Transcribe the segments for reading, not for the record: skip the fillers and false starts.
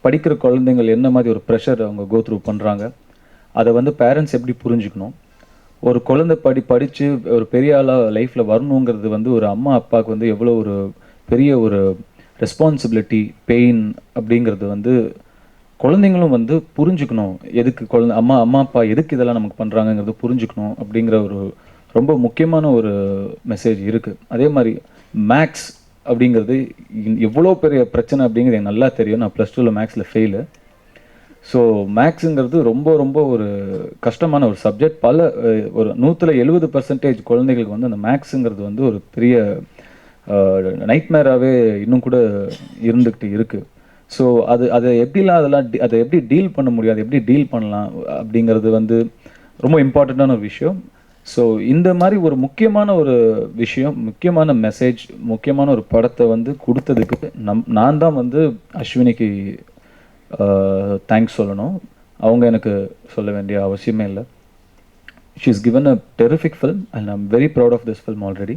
படிக்கிற குழந்தைங்கள் என்ன மாதிரி ஒரு ப்ரெஷர் அவங்க கோ த்ரூ பண்ணுறாங்க, அதை வந்து பேரண்ட்ஸ் எப்படி புரிஞ்சுக்கணும், ஒரு குழந்தை படித்து ஒரு பெரிய ஆளாக லைஃப்பில் வரணுங்கிறது வந்து ஒரு அம்மா அப்பாவுக்கு வந்து எவ்வளோ ஒரு பெரிய ஒரு ரெஸ்பான்சிபிலிட்டி, பெயின் அப்படிங்கிறது வந்து குழந்தைங்களும் வந்து புரிஞ்சுக்கணும். எதுக்கு அம்மா அம்மா அப்பா எதுக்கு இதெல்லாம் நமக்கு பண்ணுறாங்கங்கிறது புரிஞ்சுக்கணும் அப்படிங்கிற ஒரு ரொம்ப முக்கியமான ஒரு மெசேஜ் இருக்குது. அதே மாதிரி மேக்ஸ் அப்படிங்கிறது எவ்வளோ பெரிய பிரச்சனை அப்படிங்கிறது எனக்கு நல்லா தெரியும். நான் +2ல் மேக்ஸில் ஃபெயிலு. ஸோ மேக்ஸுங்கிறது ரொம்ப ரொம்ப ஒரு கஷ்டமான ஒரு சப்ஜெக்ட். ஒரு 170% குழந்தைகளுக்கு வந்து அந்த மேக்ஸுங்கிறது வந்து ஒரு பெரிய நைட்மேராகவே இன்னும் கூட இருந்துக்கிட்டு இருக்குது. ஸோ அதை அதை எப்படி டீல் பண்ண முடியாது, எப்படி டீல் பண்ணலாம் அப்படிங்கிறது வந்து ரொம்ப இம்பார்ட்டண்ட்டான ஒரு விஷயம். ஸோ இந்த மாதிரி ஒரு முக்கியமான ஒரு விஷயம், முக்கியமான மெசேஜ், முக்கியமான ஒரு படத்தை வந்து கொடுத்ததுக்கு நான் தான் வந்து அஸ்வினிக்கு தேங்க்ஸ் சொல்லணும். அவங்க எனக்கு சொல்ல வேண்டிய அவசியமே இல்லை. She is given a terrific film and I am very proud of this film already.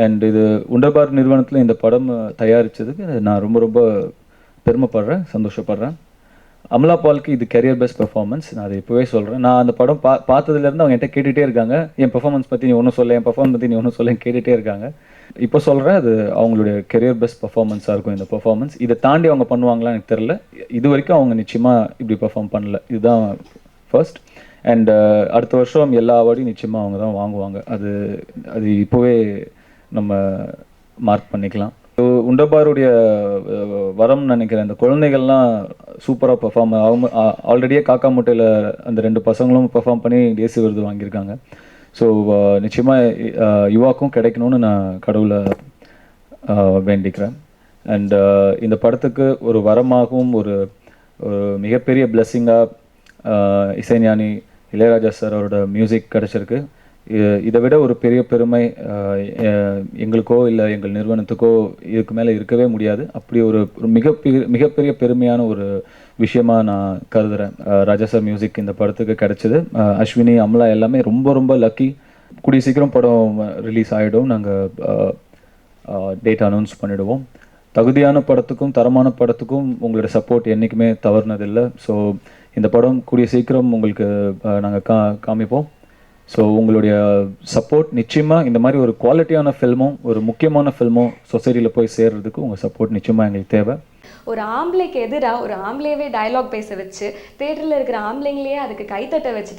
And இது உண்டர்பார் நிறுவனத்தில் இந்த படம் தயாரித்ததுக்கு நான் ரொம்ப ரொம்ப பெருமைப்படுறேன், சந்தோஷப்படுறேன். அமலா பாலுக்கு இது கெரியர் பெஸ்ட் பெர்ஃபார்மன்ஸ். நான் அதை இப்போவே சொல்கிறேன். நான் அந்த படம் பார்த்ததுலேருந்து அவங்க என்கிட்ட கேட்டுகிட்டே இருக்காங்க, என் பெர்ஃபார்மன்ஸ் பற்றி நீ ஒன்றும் சொல்ல, என் பெர்ஃபார்மன்ஸ் பற்றி நீ ஒன்றும் சொல்ல கேட்டுகிட்டே இருக்காங்க. இப்போ சொல்கிறேன், அது அவங்களுடைய கெரியர் பெஸ்ட் பெர்ஃபார்மன்ஸாக இருக்கும் இந்த பெர்ஃபார்மன்ஸ். இதை தாண்டி அவங்க பண்ணுவாங்களான்னு எனக்கு தெரில. இது வரைக்கும் அவங்க நிச்சயமாக இப்படி பெர்ஃபார்ம் பண்ணல. இதுதான் ஃபர்ஸ்ட். அண்ட் அடுத்த வருஷம் எல்லா அவார்டையும் நிச்சயமாக அவங்க தான் வாங்குவாங்க. அது இப்போவே நம்ம மார்க் பண்ணிக்கலாம். உண்டபாருடைய வரம் நினைக்கிறேன். இந்த குழந்தைகள்லாம் சூப்பராக பெர்ஃபார்ம், அவங்க ஆல்ரெடியே காக்கா முட்டையில் அந்த 2 பசங்களும் பெர்ஃபார்ம் பண்ணி தேசிய விருது வாங்கியிருக்காங்க. ஸோ நிச்சயமாக யுவாக்கும் கிடைக்கணும்னு நான் கடவுளை வேண்டிக்கிறேன். அண்ட் இந்த படத்துக்கு ஒரு வரமாகவும் ஒரு மிகப்பெரிய பிளெஸ்ஸிங்காக இசைஞானி இளையராஜா சார் அவரோட மியூசிக் கிடச்சிருக்கு. இதை விட ஒரு பெரிய பெருமை எங்களுக்கோ இல்லை எங்கள் நிறுவனத்துக்கோ இதுக்கு மேலே இருக்கவே முடியாது. அப்படி ஒரு மிகப்பெரிய பெருமையான ஒரு விஷயமாக நான் கருதுகிறேன். ராஜா சார் மியூசிக் இந்த படத்துக்கு கிடச்சிது. அஸ்வினி, அமலா எல்லாமே ரொம்ப ரொம்ப லக்கி. கூடிய சீக்கிரம் படம் ரிலீஸ் ஆகிடும். நாங்கள் டேட் அனௌன்ஸ் பண்ணிவிடுவோம். தகுதியான படத்துக்கும் தரமான படத்துக்கும் உங்களோட சப்போர்ட் என்றைக்குமே தவறுனதில்லை. ஸோ இந்த படம் கூடிய சீக்கிரம் உங்களுக்கு நாங்கள் காமிப்போம். ஸோ உங்களுடைய சப்போர்ட் நிச்சயமாக இந்த மாதிரி ஒரு குவாலிட்டியான ஃபில்மும் ஒரு முக்கியமான ஃபில்மும் சொசைட்டியில் போய் சேர்றதுக்கு உங்கள் சப்போர்ட் நிச்சயமாக எங்களுக்கு தேவை. ஒரு ஆம்பளைக்கு எதிராக ஒரு ஆம்பளையவே டயலாக் பேச வச்சு தேட்டரில் இருக்கிற ஆம்பளைங்களையே அதுக்கு கைத்தட்ட வச்சுட்டாரு